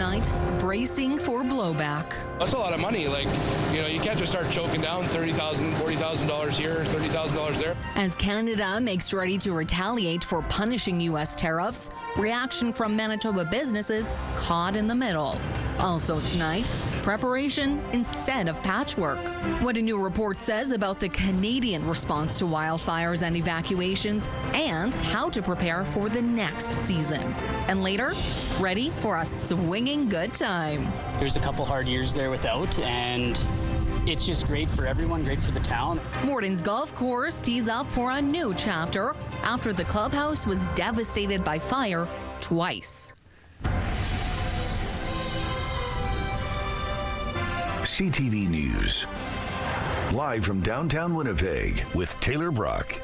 tonight, bracing for blowback. That's a lot of money. Like, you can't just start choking down $30,000, $40,000 here, $30,000 there. As Canada makes ready to retaliate for punishing U.S. tariffs, reaction from Manitoba businesses caught in the middle. Also tonight, preparation instead of patchwork. What a new report says about the Canadian response to wildfires and evacuations, and how to prepare for the next season. And later, ready for a swinging good time. There's a couple hard years there without, and it's just great for everyone, great for the town. Morden's golf course tees up for a new chapter after the clubhouse was devastated by fire twice. CTV News. Live from downtown Winnipeg with Taylor Brock.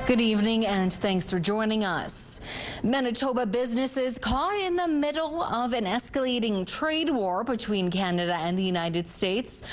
Good evening and thanks for joining us. Manitoba businesses caught in the middle of an escalating trade war between Canada and the United States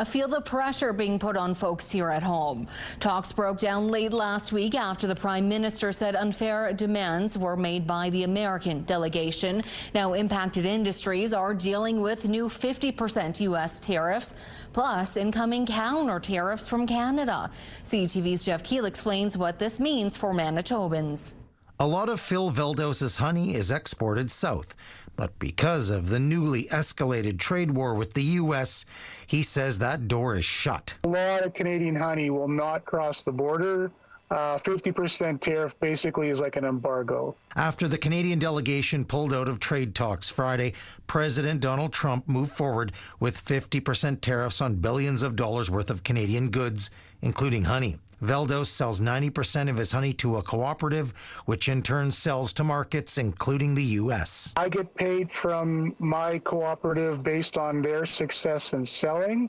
feel the pressure being put on folks here at home. Talks broke down late last week after the Prime Minister said unfair demands were made by the American delegation. Now impacted industries are dealing with new 50% U.S. tariffs, plus incoming counter tariffs from Canada. CTV's Jeff Keel explains what this means for Manitobans. A lot of Phil Veldos's honey is exported south, but because of the newly escalated trade war with the U.S., he says that door is shut. A lot of Canadian honey will not cross the border. 50% tariff basically is like an embargo. After the Canadian delegation pulled out of trade talks Friday, President Donald Trump moved forward with 50% tariffs on billions of dollars worth of Canadian goods, including honey. Veldos sells 90% of his honey to a cooperative, which in turn sells to markets, including the U.S. I get paid from my cooperative based on their success in selling.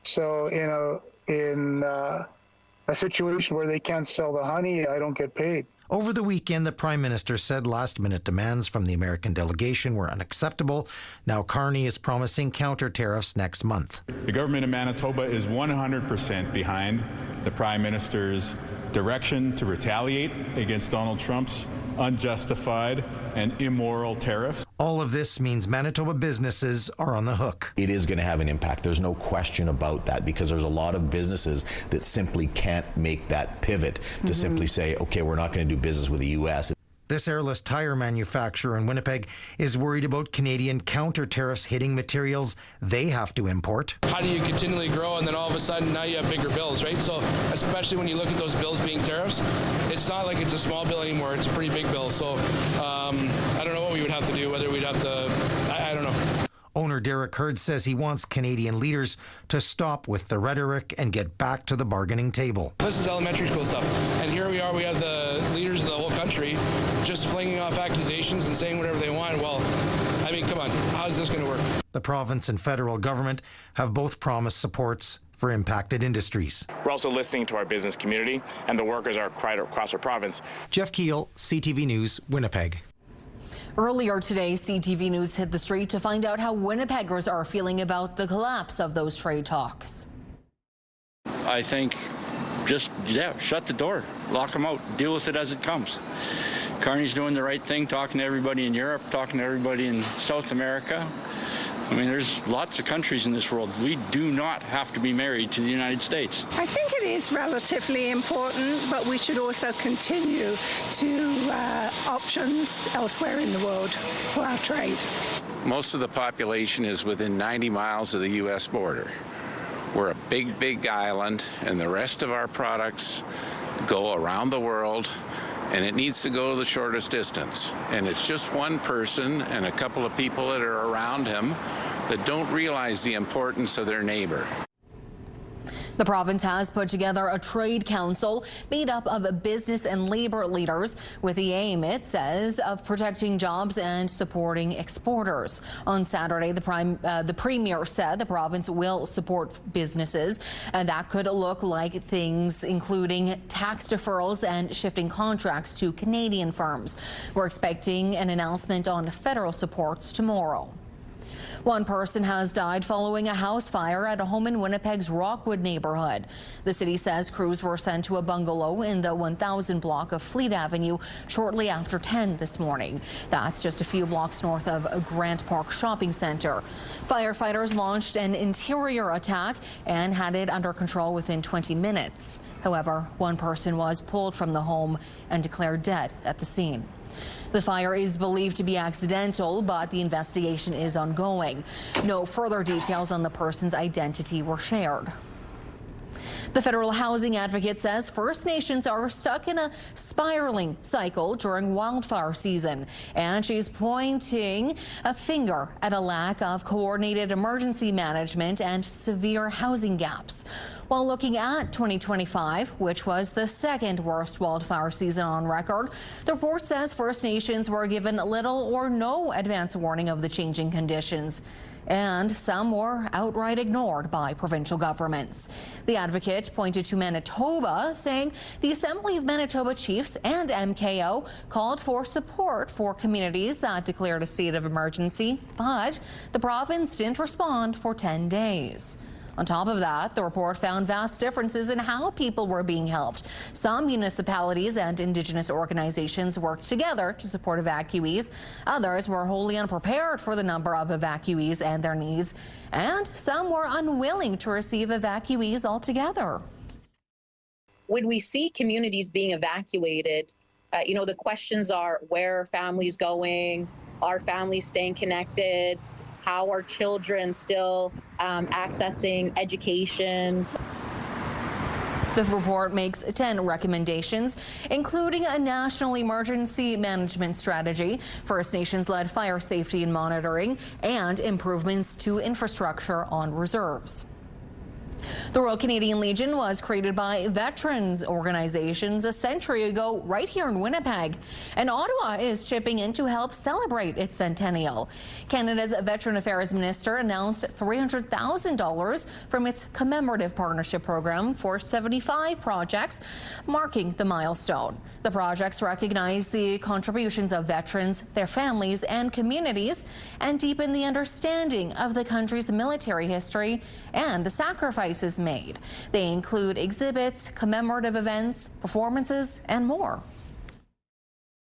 So in a situation where they can't sell the honey, I don't get paid. Over the weekend, the Prime Minister said last-minute demands from the American delegation were unacceptable. Now Carney is promising counter tariffs next month. The government of Manitoba is 100% behind the Prime Minister's direction to retaliate against Donald Trump's unjustified and immoral tariffs. All of this means Manitoba businesses are on the hook. It is going to have an impact. There's no question about that, because there's a lot of businesses that simply can't make that pivot to simply say, okay, we're not going to do business with the U.S. This airless tire manufacturer in Winnipeg is worried about Canadian counter tariffs hitting materials they have to import. How do you continually grow and then all of a sudden now you have bigger bills, right? So especially when you look at those bills being tariffs, it's not like it's a small bill anymore. It's a pretty big bill. So I don't know what we would have to do, whether we'd have to, I don't know. Owner Derek Hurd says he wants Canadian leaders to stop with the rhetoric and get back to the bargaining table. This is elementary school stuff. And here we are, we have the leaders of the whole country just flinging off accusations and saying whatever they want. Well, I mean, come on, how's this going to work? The province and federal government have both promised supports for impacted industries. We're also listening to our business community and the workers are right across our province. Jeff Keel, CTV News, Winnipeg. Earlier today, CTV News hit the street to find out how Winnipeggers are feeling about the collapse of those trade talks. I think just, shut the door, lock them out, deal with it as it comes. Carney's doing the right thing, talking to everybody in Europe, talking to everybody in South America. I mean, there's lots of countries in this world. We do not have to be married to the United States. I think it is relatively important, but we should also continue to options elsewhere in the world for our trade. Most of the population is within 90 miles of the U.S. border. We're a big, big island, and the rest of our products go around the world, and it needs to go to the shortest distance. And it's just one person and a couple of people that are around him that don't realize the importance of their neighbor. The province has put together a trade council made up of business and labor leaders with the aim, it says, of protecting jobs and supporting exporters. On Saturday, the Premier said the province will support businesses, and that could look like things including tax deferrals and shifting contracts to Canadian firms. We're expecting an announcement on federal supports tomorrow. One person has died following a house fire at a home in Winnipeg's Rockwood neighborhood. The city says crews were sent to a bungalow in the 1000 block of Fleet Avenue shortly after 10 this morning. That's just a few blocks north of Grant Park Shopping Center. Firefighters launched an interior attack and had it under control within 20 minutes. However, one person was pulled from the home and declared dead at the scene. The fire is believed to be accidental, but the investigation is ongoing. No further details on the person's identity were shared. The federal housing advocate says First Nations are stuck in a spiraling cycle during wildfire season, and she's pointing a finger at a lack of coordinated emergency management and severe housing gaps. While looking at 2025, which was the second worst wildfire season on record, the report says First Nations were given little or no advance warning of the changing conditions, and some were outright ignored by provincial governments. The advocate pointed to Manitoba, saying the Assembly of Manitoba Chiefs and MKO called for support for communities that declared a state of emergency, but the province didn't respond for 10 days. On top of that, the report found vast differences in how people were being helped. Some municipalities and Indigenous organizations worked together to support evacuees. Others were wholly unprepared for the number of evacuees and their needs. And some were unwilling to receive evacuees altogether. When we see communities being evacuated, the questions are, where are families going? Are families staying connected? How are children still accessing education? The report makes 10 recommendations, including a national emergency management strategy, First Nations-led fire safety and monitoring, and improvements to infrastructure on reserves. The Royal Canadian Legion was created by veterans organizations a century ago right here in Winnipeg, and Ottawa is chipping in to help celebrate its centennial. Canada's Veteran Affairs Minister announced $300,000 from its commemorative partnership program for 75 projects, marking the milestone. The projects recognize the contributions of veterans, their families, and communities, and deepen the understanding of the country's military history and the sacrifices made. They include exhibits, commemorative events, performances, and more.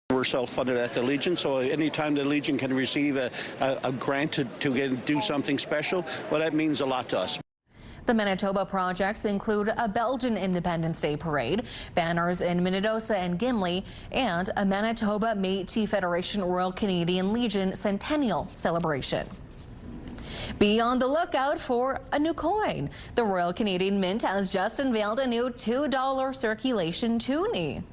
We're self-funded at the Legion, so anytime the Legion can receive a grant to do something special, well, that means a lot to us. The Manitoba projects include a Belgian Independence Day parade, banners in Minnedosa and Gimli, and a Manitoba Métis Federation Royal Canadian Legion Centennial celebration. Be on the lookout for a new coin. The Royal Canadian Mint has just unveiled a new $2 circulation toonie.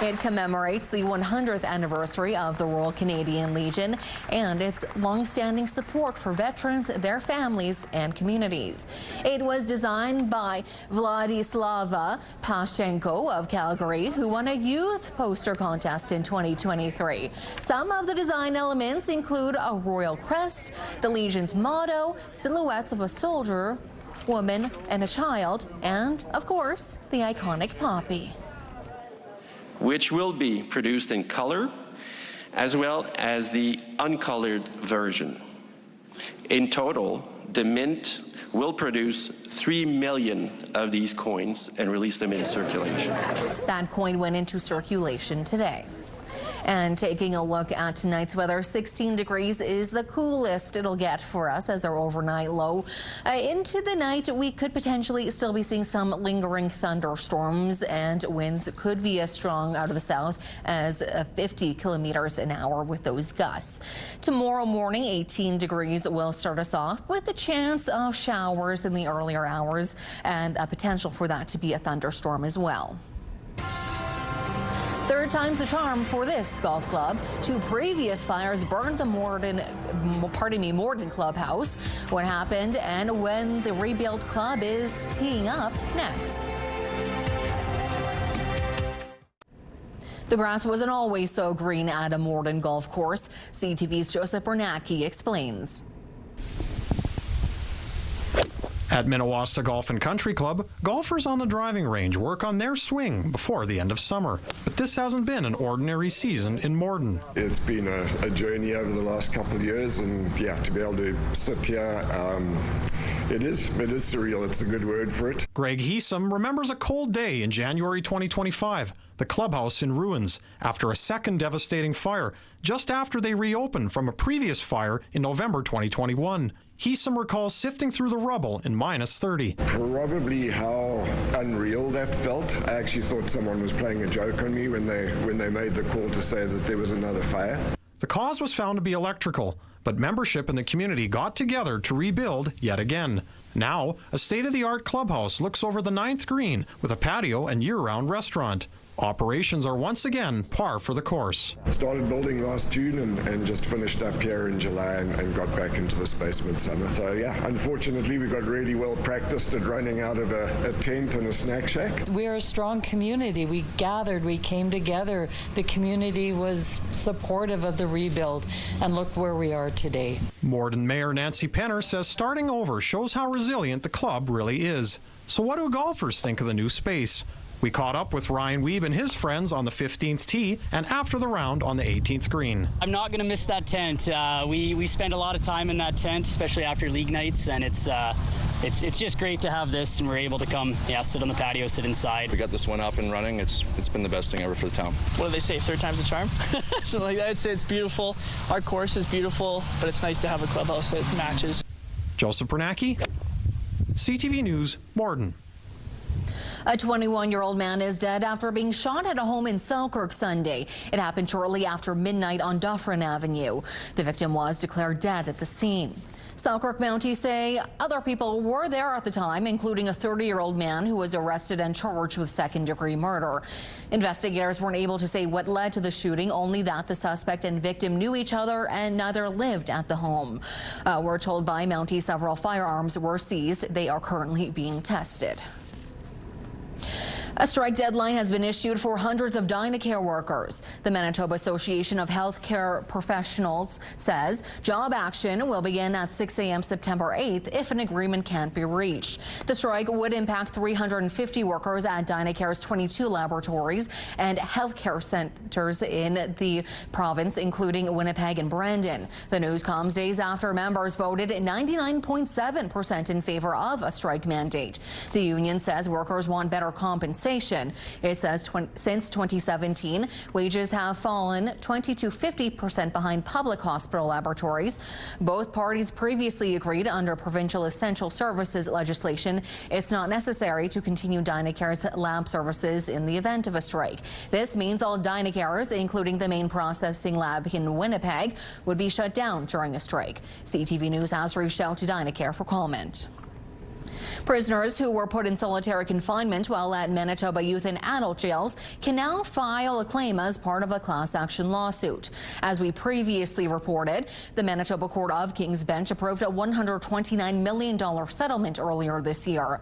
It commemorates the 100th anniversary of the Royal Canadian Legion and its long-standing support for veterans, their families, and communities. It was designed by Vladislava Pashenko of Calgary, who won a youth poster contest in 2023. Some of the design elements include a royal crest, the Legion's motto, silhouettes of a soldier, woman, and a child, and, of course, the iconic poppy, which will be produced in color as well as the uncolored version. In total, the Mint will produce 3 million of these coins and release them in circulation. That coin went into circulation today. And taking a look at tonight's weather, 16 degrees is the coolest it'll get for us as our overnight low. Into the night, we could potentially still be seeing some lingering thunderstorms, and winds could be as strong out of the south as 50 kilometers an hour with those gusts. Tomorrow morning, 18 degrees will start us off with a chance of showers in the earlier hours and a potential for that to be a thunderstorm as well. Third time's the charm for this golf club. 2 previous fires burned the Morden clubhouse. What happened and when the rebuilt club is teeing up next. The grass wasn't always so green at a Morden golf course. CTV's Joseph Bernacki explains. At Minnewaska Golf and Country Club, golfers on the driving range work on their swing before the end of summer. But this hasn't been an ordinary season in Morden. It's been a journey over the last couple of years, and yeah, to be able to sit here, it is surreal. It's a good word for it. Greg Heesum remembers a cold day in January 2025. The clubhouse in ruins after a second devastating fire, just after they reopened from a previous fire in November 2021. Heesum recalls sifting through the rubble in -30. Probably how unreal that felt. I actually thought someone was playing a joke on me when they made the call to say that there was another fire. The cause was found to be electrical, but membership in the community got together to rebuild yet again. Now, a state-of-the-art clubhouse looks over the 9th green with a patio and year-round restaurant. Operations are once again par for the course. Started building last June and just finished up here in July and got back into the space midsummer. So yeah, unfortunately we got really well practiced at running out of a tent and a snack shack. We're a strong community. We gathered, we came together. The community was supportive of the rebuild, and look where we are today. Morden Mayor Nancy Penner says starting over shows how resilient the club really is. So what do golfers think of the new space? We caught up with Ryan Weeb and his friends on the 15th tee and after the round on the 18th green. I'm not going to miss that tent. We spend a lot of time in that tent, especially after league nights, and it's just great to have this, and we're able to come, sit on the patio, sit inside. We got this one up and running. It's been the best thing ever for the town. What do they say? Third time's a charm. So like that. I'd say it's beautiful. Our course is beautiful, but it's nice to have a clubhouse that matches. Joseph Bernacki, CTV News, Morden. A 21-year-old man is dead after being shot at a home in Selkirk Sunday. It happened shortly after midnight on Dufferin Avenue. The victim was declared dead at the scene. Selkirk Mounties say other people were there at the time, including a 30-year-old man who was arrested and charged with second-degree murder. Investigators weren't able to say what led to the shooting, only that the suspect and victim knew each other and neither lived at the home. We're told by Mounties several firearms were seized. They are currently being tested. A strike deadline has been issued for hundreds of Dinacare workers. The Manitoba Association of Healthcare Professionals says job action will begin at 6 a.m. September 8th if an agreement can't be reached. The strike would impact 350 workers at Dinacare's 22 laboratories and healthcare centers in the province, including Winnipeg and Brandon. The news comes days after members voted 99.7% in favor of a strike mandate. The union says workers want better compensation. It says since 2017, wages have fallen 20 to 50% behind public hospital laboratories. Both parties previously agreed under provincial essential services legislation it's not necessary to continue Dinacare's lab services in the event of a strike. This means all Dinacares, including the main processing lab in Winnipeg, would be shut down during a strike. CTV News has reached out to Dinacare for comment. Prisoners who were put in solitary confinement while at Manitoba youth and adult jails can now file a claim as part of a class action lawsuit. As we previously reported, the Manitoba Court of King's Bench approved a $129 million settlement earlier this year.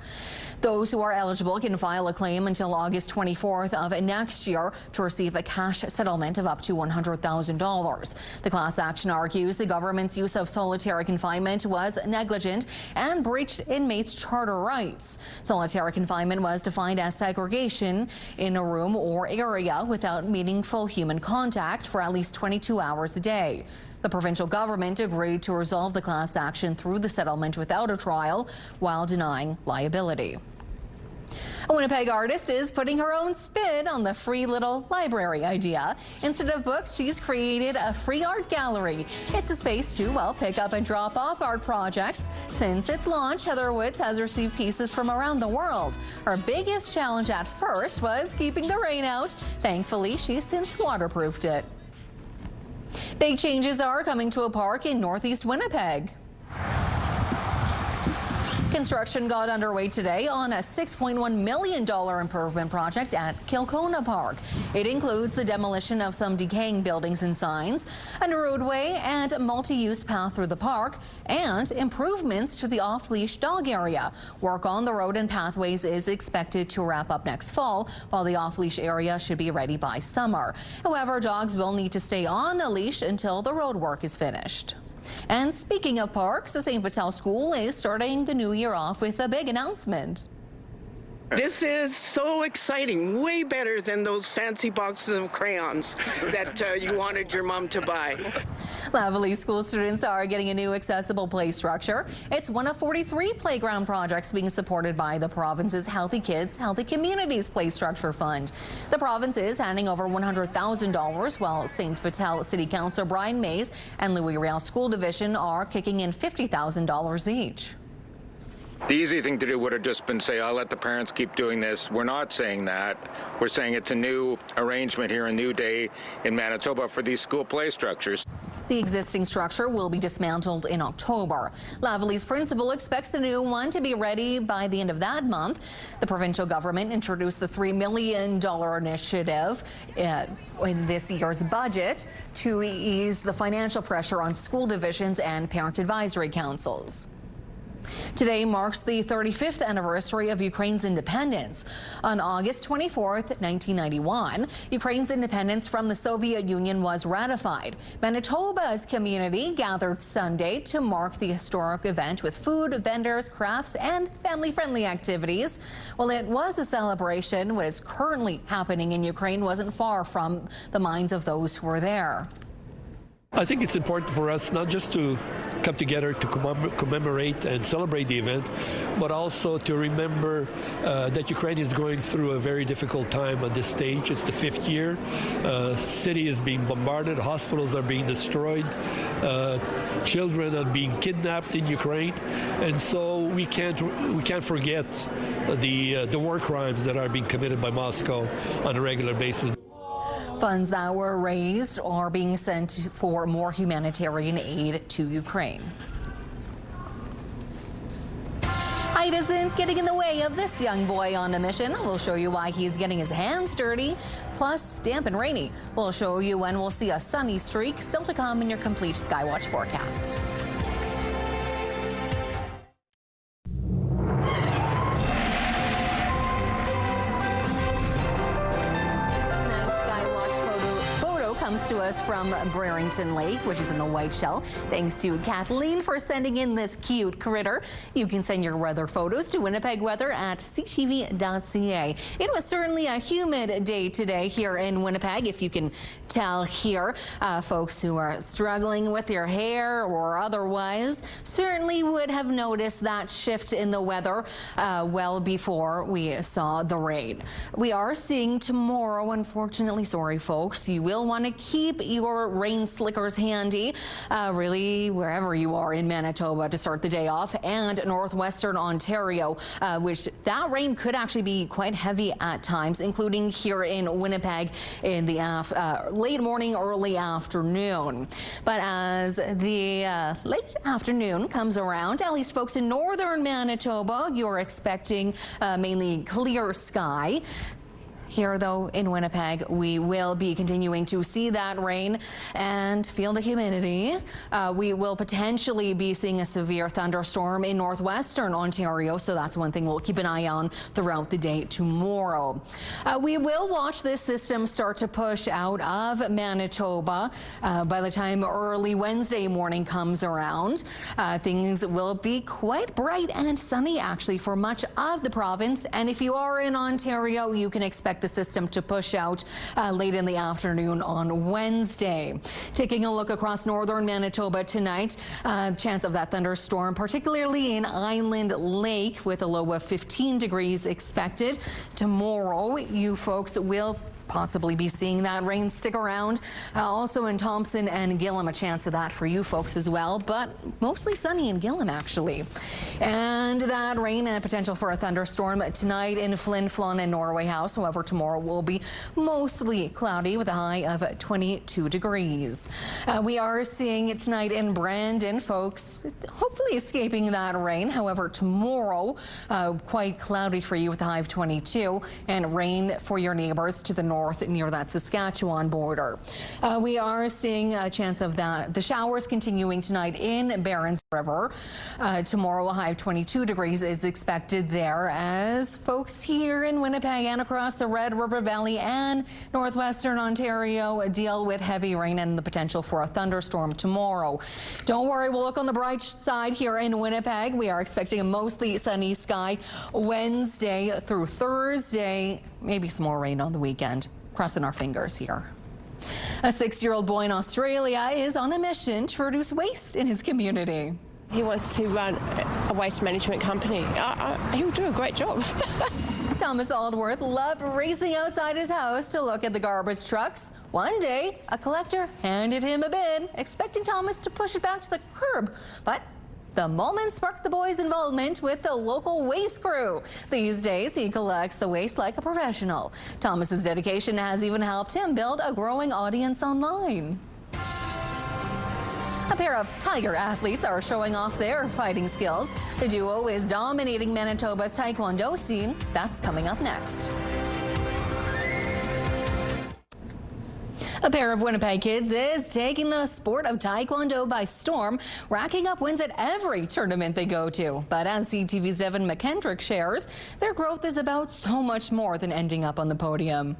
Those who are eligible can file a claim until August 24th of next year to receive a cash settlement of up to $100,000. The class action argues the government's use of solitary confinement was negligent and breached inmates' charter rights. Solitary confinement was defined as segregation in a room or area without meaningful human contact for at least 22 hours a day. The provincial government agreed to resolve the class action through the settlement without a trial while denying liability. A Winnipeg artist is putting her own spin on the free little library idea. Instead of books, she's created a free art gallery. It's a space to, pick up and drop off art projects. Since its launch, Heather Woods has received pieces from around the world. Her biggest challenge at first was keeping the rain out. Thankfully, she's since waterproofed it. Big changes are coming to a park in northeast Winnipeg. Construction got underway today on a $6.1 million improvement project at Kilcona Park. It includes the demolition of some decaying buildings and signs, a new roadway and multi-use path through the park, and improvements to the off-leash dog area. Work on the road and pathways is expected to wrap up next fall, while the off-leash area should be ready by summer. However, dogs will need to stay on a leash until the road work is finished. And speaking of parks, the St. Vital School is starting the new year off with a big announcement. This is so exciting, way better than those fancy boxes of crayons that you wanted your mom to buy. Lavalley school students are getting a new accessible play structure. It's one of 43 playground projects being supported by the province's Healthy Kids, Healthy Communities Play Structure Fund. The province is handing over $100,000, while St. Vital City Councillor Brian Mays and Louis Riel School Division are kicking in $50,000 each. The easy thing to do would have just been say, I'll let the parents keep doing this. We're not saying that. We're saying it's a new arrangement here, a new day in Manitoba for these school play structures. The existing structure will be dismantled in October. Lavalley's principal expects the new one to be ready by the end of that month. The provincial government introduced the $3 million initiative in this year's budget to ease the financial pressure on school divisions and parent advisory councils. Today marks the 35th anniversary of Ukraine's independence. On August 24th, 1991, Ukraine's independence from the Soviet Union was ratified. Manitoba's community gathered Sunday to mark the historic event with food, vendors, crafts, and family-friendly activities. While it was a celebration, what is currently happening in Ukraine wasn't far from the minds of those who were there. I think it's important for us not just to come together to commemorate and celebrate the event, but also to remember that Ukraine is going through a very difficult time at this stage. It's the 5th year. City is being bombarded, hospitals are being destroyed, children are being kidnapped in Ukraine, and so we can't forget the war crimes that are being committed by Moscow on a regular basis. Funds that were raised are being sent for more humanitarian aid to Ukraine. Height isn't getting in the way of this young boy on a mission. We'll show you why he's getting his hands dirty. Plus, damp and rainy. We'll show you when we'll see a sunny streak. Still to come in your complete Skywatch forecast. Comes to us from Brereton Lake, which is in the Whiteshell. Thanks to Kathleen for sending in this cute critter. You can send your weather photos to Winnipeg Weather at ctv.ca. It was certainly a humid day today here in Winnipeg, if you can tell here. Folks who are struggling with your hair or otherwise certainly would have noticed that shift in the weather well before we saw the rain. We are seeing tomorrow, unfortunately, sorry folks, you will want to keep your rain slickers handy, really wherever you are in Manitoba to start the day off, and northwestern Ontario, which that rain could actually be quite heavy at times, including here in Winnipeg in the late morning, early afternoon. But as the late afternoon comes around, at least folks in northern Manitoba, you're expecting mainly clear sky. Here, though, in Winnipeg, we will be continuing to see that rain and feel the humidity. We will potentially be seeing a severe thunderstorm in northwestern Ontario, so that's one thing we'll keep an eye on throughout the day tomorrow. We will watch this system start to push out of Manitoba by the time early Wednesday morning comes around. Things will be quite bright and sunny, actually, for much of the province. And if you are in Ontario, you can expect the system to push out late in the afternoon on Wednesday. Taking a look across northern Manitoba tonight, chance of that thunderstorm, particularly in Island Lake, with a low of 15 degrees expected. Tomorrow, you folks will possibly be seeing that rain stick around. Also in Thompson and Gillam, a chance of that for you folks as well, but mostly sunny in Gillam, actually. And that rain and potential for a thunderstorm tonight in Flin Flon and Norway House. However, tomorrow will be mostly cloudy with a high of 22 degrees. We are seeing it tonight in Brandon, folks, hopefully escaping that rain. However, tomorrow, quite cloudy for you with a high of 22 and rain for your neighbors to the north north near that Saskatchewan border. We are seeing a chance of the showers continuing tonight in Barons River. Tomorrow a high of 22 degrees is expected there as folks here in Winnipeg and across the Red River Valley and northwestern Ontario deal with heavy rain and the potential for a thunderstorm tomorrow. Don't worry, we'll look on the bright side here in Winnipeg. We are expecting a mostly sunny sky Wednesday through Thursday, maybe some more rain on the weekend. Crossing our fingers here. A 6-year-old boy in Australia is on a mission to reduce waste in his community. He wants to run a waste management company. He'll do a great job. Thomas Aldworth loved racing outside his house to look at the garbage trucks. One day, a collector handed him a bin, expecting Thomas to push it back to the curb. But the moment sparked the boy's involvement with the local waste crew. These days, he collects the waste like a professional. Thomas's dedication has even helped him build a growing audience online. A pair of Tiger athletes are showing off their fighting skills. The duo is dominating Manitoba's taekwondo scene. That's coming up next. A pair of Winnipeg kids is taking the sport of taekwondo by storm, racking up wins at every tournament they go to. But as CTV's Devin McKendrick shares, their growth is about so much more than ending up on the podium.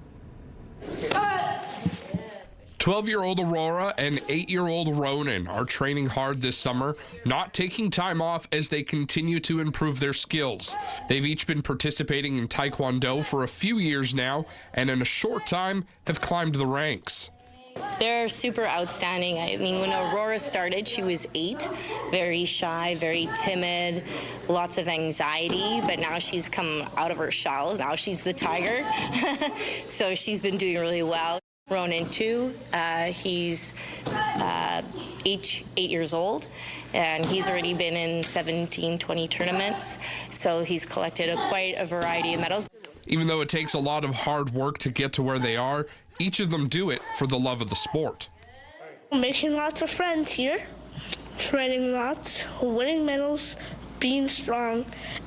12-year-old Aurora and 8-year-old Ronan are training hard this summer, not taking time off as they continue to improve their skills. They've each been participating in Taekwondo for a few years now, and in a short time have climbed the ranks. They're super outstanding. I mean, when Aurora started, she was 8, very shy, very timid, lots of anxiety, but now she's come out of her shell. Now she's the tiger. So she's been doing really well. Ronan, too, he's 8 years old, and he's already been in 17, 20 tournaments, so he's collected quite a variety of medals. Even though it takes a lot of hard work to get to where they are, each of them do it for the love of the sport. Making lots of friends here, training lots, winning medals, being strong,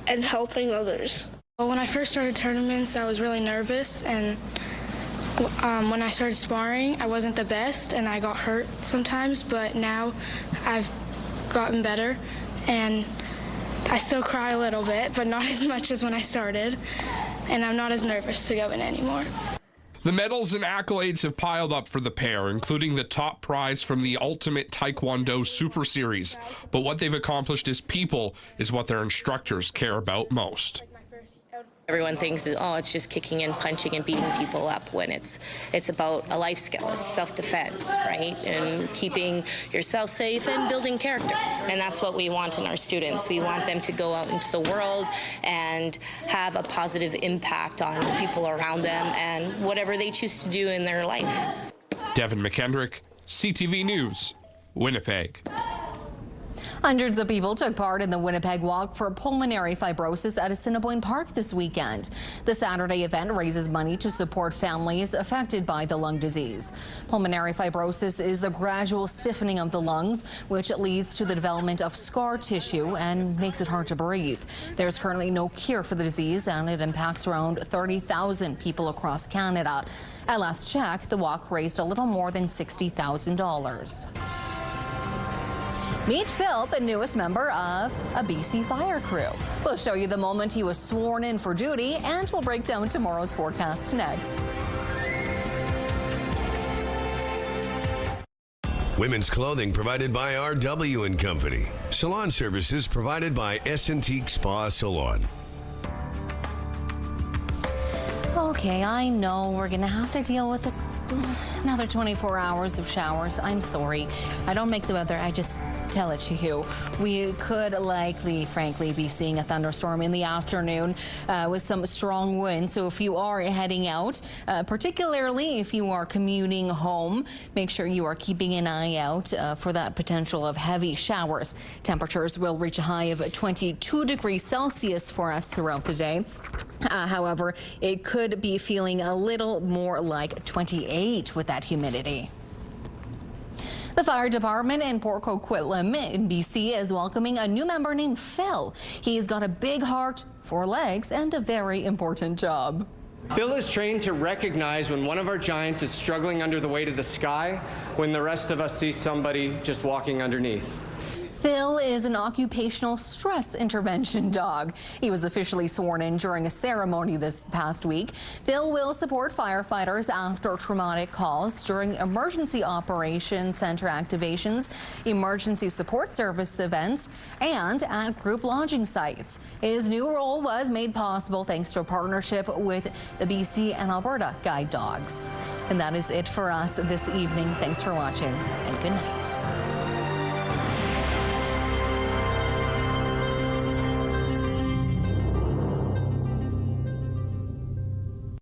and helping others. Well, when I first started tournaments, I was really nervous, and when I started sparring, I wasn't the best and I got hurt sometimes, but now I've gotten better and I still cry a little bit, but not as much as when I started, and I'm not as nervous to go in anymore. The medals and accolades have piled up for the pair, including the top prize from the Ultimate Taekwondo Super Series. But what they've accomplished as people is what their instructors care about most. Everyone thinks that, oh, it's just kicking and punching and beating people up, when it's about a life skill. It's self-defense, right? And keeping yourself safe and building character. And that's what we want in our students. We want them to go out into the world and have a positive impact on people around them and whatever they choose to do in their life. Devin McKendrick, CTV News, Winnipeg. Hundreds of people took part in the Winnipeg Walk for Pulmonary Fibrosis at Assiniboine Park this weekend. The Saturday event raises money to support families affected by the lung disease. Pulmonary fibrosis is the gradual stiffening of the lungs, which leads to the development of scar tissue and makes it hard to breathe. There's currently no cure for the disease, and it impacts around 30,000 people across Canada. At last check, the walk raised a little more than $60,000. Meet Phil, the newest member of a BC fire crew. We'll show you the moment he was sworn in for duty, and we'll break down tomorrow's forecast next. Women's clothing provided by RW & Company. Salon services provided by S&T Spa Salon. Okay, I know we're going to have to deal with another 24 hours of showers. I'm sorry. I don't make the weather. I just tell it to you. We could likely, frankly, be seeing a thunderstorm in the afternoon with some strong winds. So if you are heading out, particularly if you are commuting home, make sure you are keeping an eye out for that potential of heavy showers. Temperatures will reach a high of 22 degrees Celsius for us throughout the day. However, it could be feeling a little more like 28 with that humidity. The fire department in Port Coquitlam in BC is welcoming a new member named Phil. He's got a big heart, 4 legs, and a very important job. Phil is trained to recognize when one of our giants is struggling under the weight of the sky, when the rest of us see somebody just walking underneath. Phil is an occupational stress intervention dog. He was officially sworn in during a ceremony this past week. Phil will support firefighters after traumatic calls during emergency operations center activations, emergency support service events, and at group lodging sites. His new role was made possible thanks to a partnership with the BC and Alberta Guide Dogs. And that is it for us this evening. Thanks for watching, and good night.